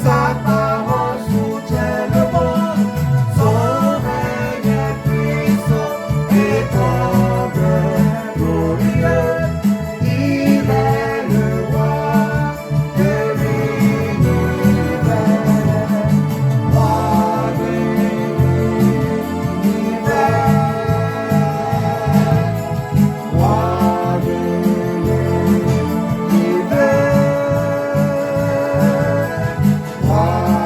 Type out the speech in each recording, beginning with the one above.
sa parole soutient le monde, son règne est puissant et glorieux. Il est le roi de l'univers, roi de l'univers, roi de l'univers, roi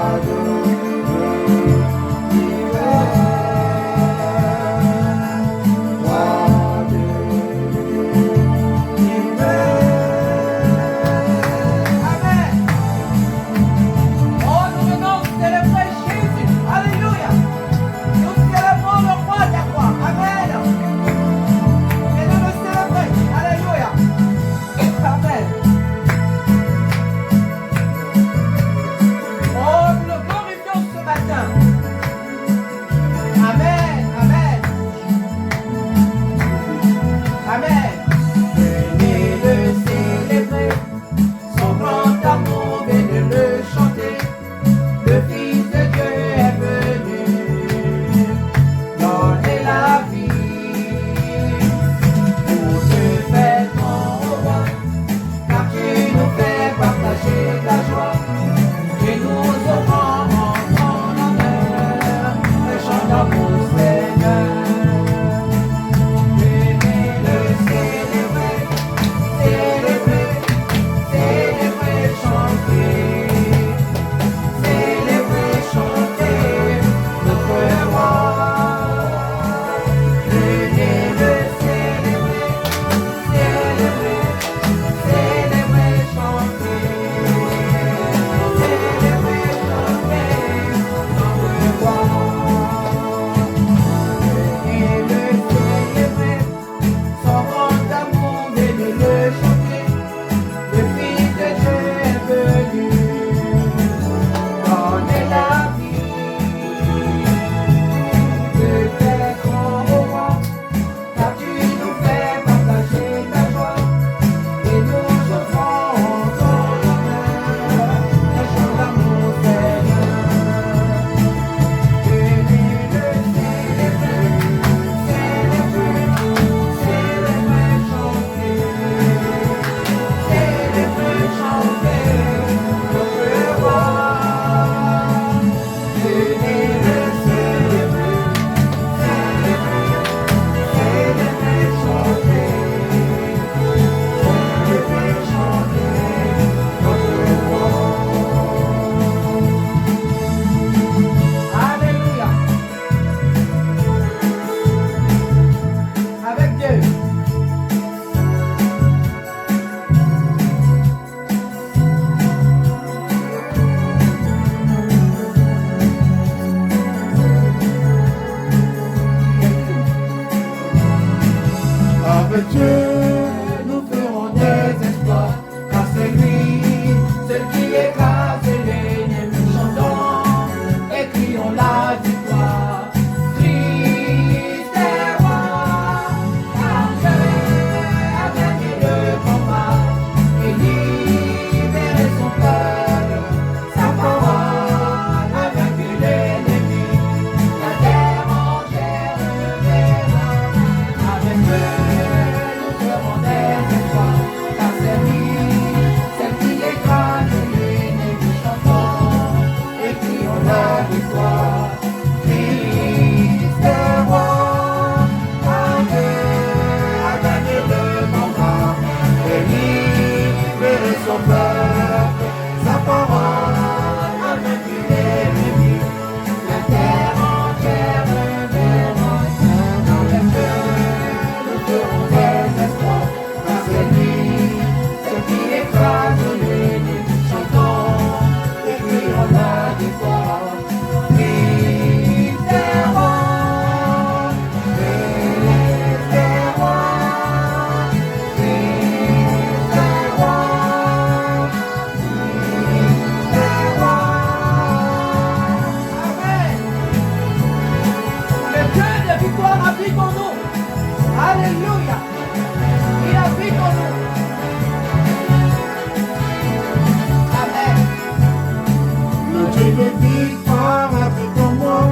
Dieu de victoire habite en moi.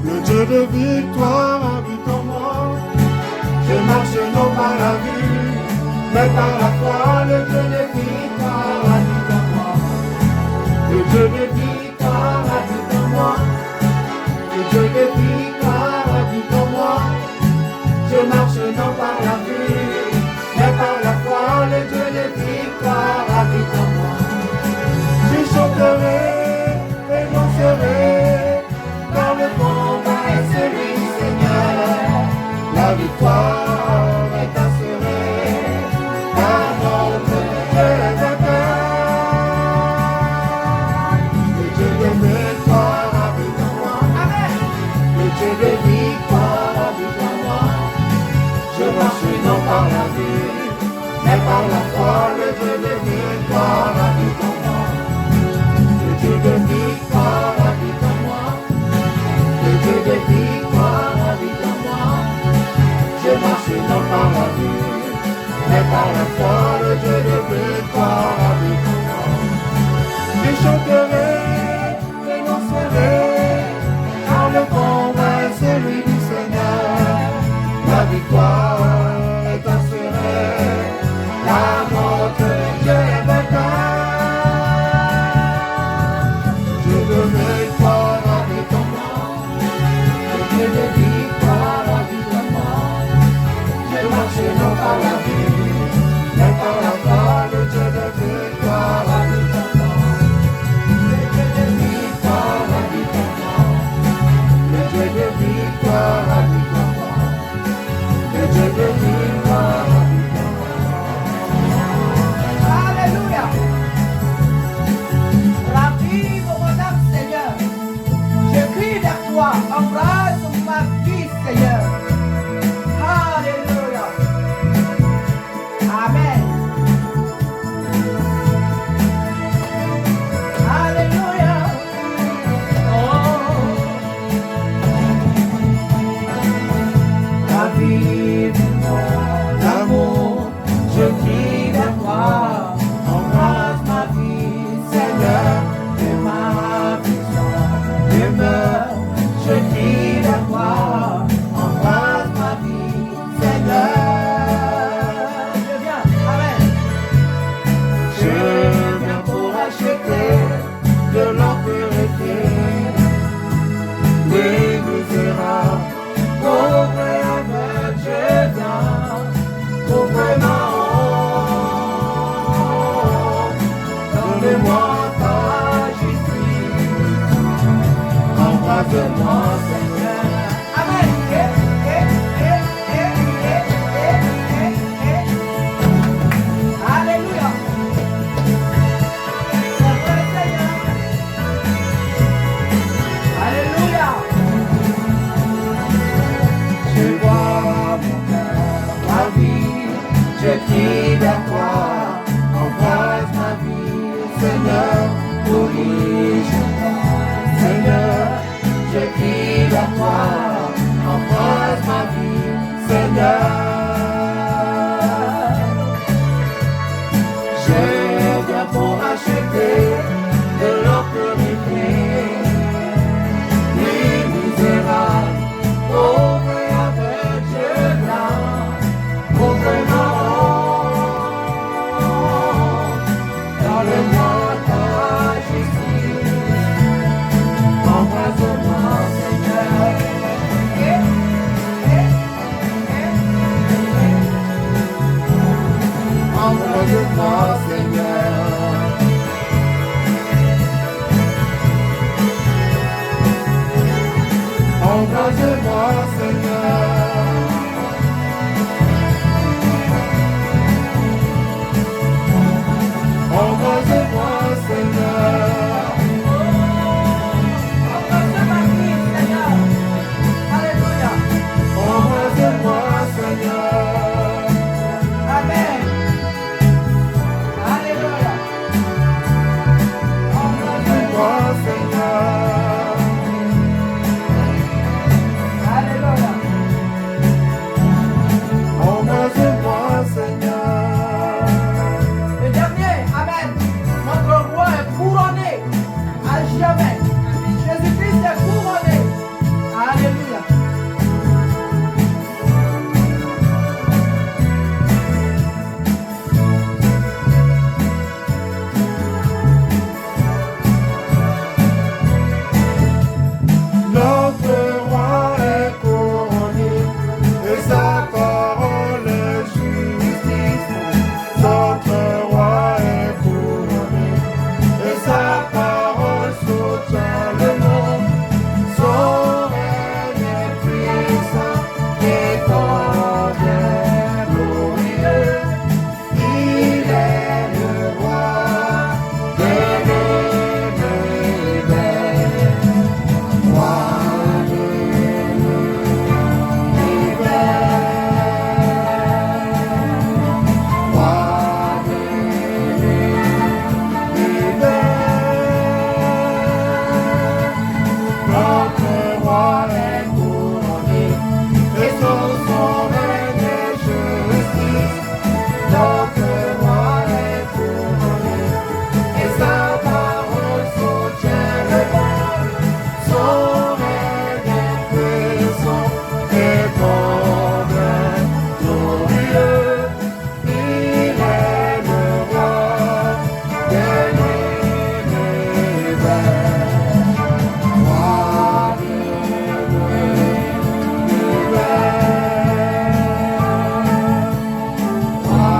Le Dieu de victoire habite en moi. Je marche non par la vue, mais par la foi. Le Dieu de victoire habite en moi. Le Dieu de victoire habite en moi. Le Dieu de victoire habite en moi. Je marche non par la vue, mais par la foi. Le Dieu de victoire habite en moi. Je chanterai et danserai, car le combat est celui du Seigneur. La victoire est assurée, car notre Dieu est vainqueur. Le Dieu de victoire habite en moi. Amen. Le Dieu de victoire habite en moi. Je marche non par la vue, mais par la foi. Le Dieu de victoire habite en moi. Le Dieu de victoire habite en moi. Le Dieu de victoire habite en moi. Je marche non par la vue, mais par la foi. Le Dieu de victoire habite en moi. Je chanterai et danserai, car le combat est celui du Seigneur. La victoire est assurée, car notre Dieu est vainqueur. Dieu de victoire habite en moi. Le Dieu de victoire habite en moi. Je marche non par la vue, mais par la foi. Le Dieu de victoire habite en moi. Le Dieu de victoire habite en moi. Le Dieu de victoire habite en moi. Le Dieu de victoire habite en moi. Alléluia. Ravive mon âme, Seigneur. Je crie vers toi, embrasse ma vie, Seigneur. Alléluia. Amen. Alléluia. Oh. Ravive mon amour, je crie vers toi. Embrasse ma vie, Seigneur, et ma vision demeure. Je crie vers toi. Embrasse ma vie, Seigneur. Je viens. Amen. Je viens pour acheter de l'or purifié. Les misérables, pauvres et aveugles, je viens pour vraiment. Donne-moi ta justice. Embrasse-moi, Seigneur. Amen. Alléluia. C'est vrai, Seigneur. Alléluia. Je vois mon cœur, ma vie, je crie vers toi. Embrasse ma vie, Seigneur, corrige-moi. Seigneur, je crie vers toi. Embrasse ma vie, Seigneur. Je viens pour acheter de l'or purifié. Les misérables, pauvres et aveugles, je viens pour vraiment. Donne-moi ta justice. Embrasse-moi, Seigneur. Embrasse-moi, Seigneur. Embrasse-moi, Seigneur. Embrasse-moi, Seigneur. Embrasse ma vie, Seigneur. Alléluia. Embrasse-moi, Seigneur. Amen. Alléluia. Embrasse-moi, Seigneur. Alléluia. jamais. Jésus-Christ est couronné. Alléluia. Notre roi est couronné et sa parole est justice. Notre roi est couronné et sa parole soutient le monde. Son règne est puissant et condamne glorieux. Il est le roi de l'univers. Roi de l'univers. Roi de l'univers. Notre roi est couronné et sous son règne est justice. Notre roi est couronné et sa parole soutient le monde. Son règne est puissant et condamne glorieux. Il est le roi de l'univers. Roi de l'univers. Roi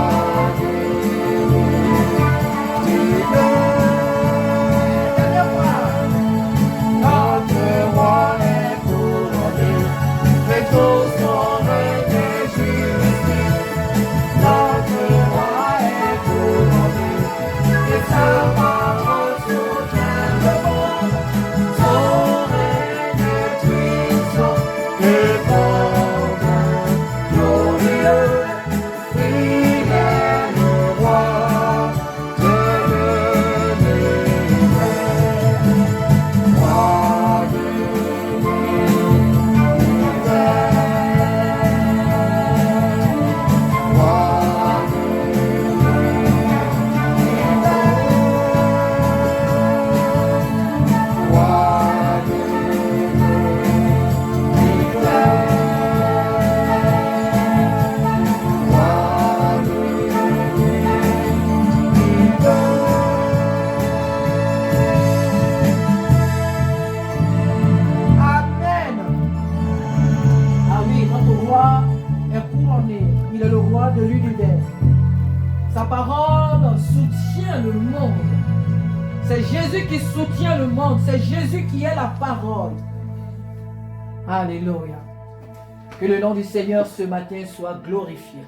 de l'univers. Dernière fois. Notre roi est couronné, et tout son règne est justice. Notre roi est couronné, et sa parole soutient le monde. Son règne est puissant et condamne glorieux. Il est le roi de l'univers. Roi de l'univers. Roi de l'univers. Roi de l'univers. Roi de l'univers. Amen. Ah oui, notre roi est couronné. Il est le roi de l'univers. Sa parole soutient le monde. C'est Jésus qui soutient le monde. C'est Jésus qui est la parole. Alléluia. Que le nom du Seigneur ce matin soit glorifié.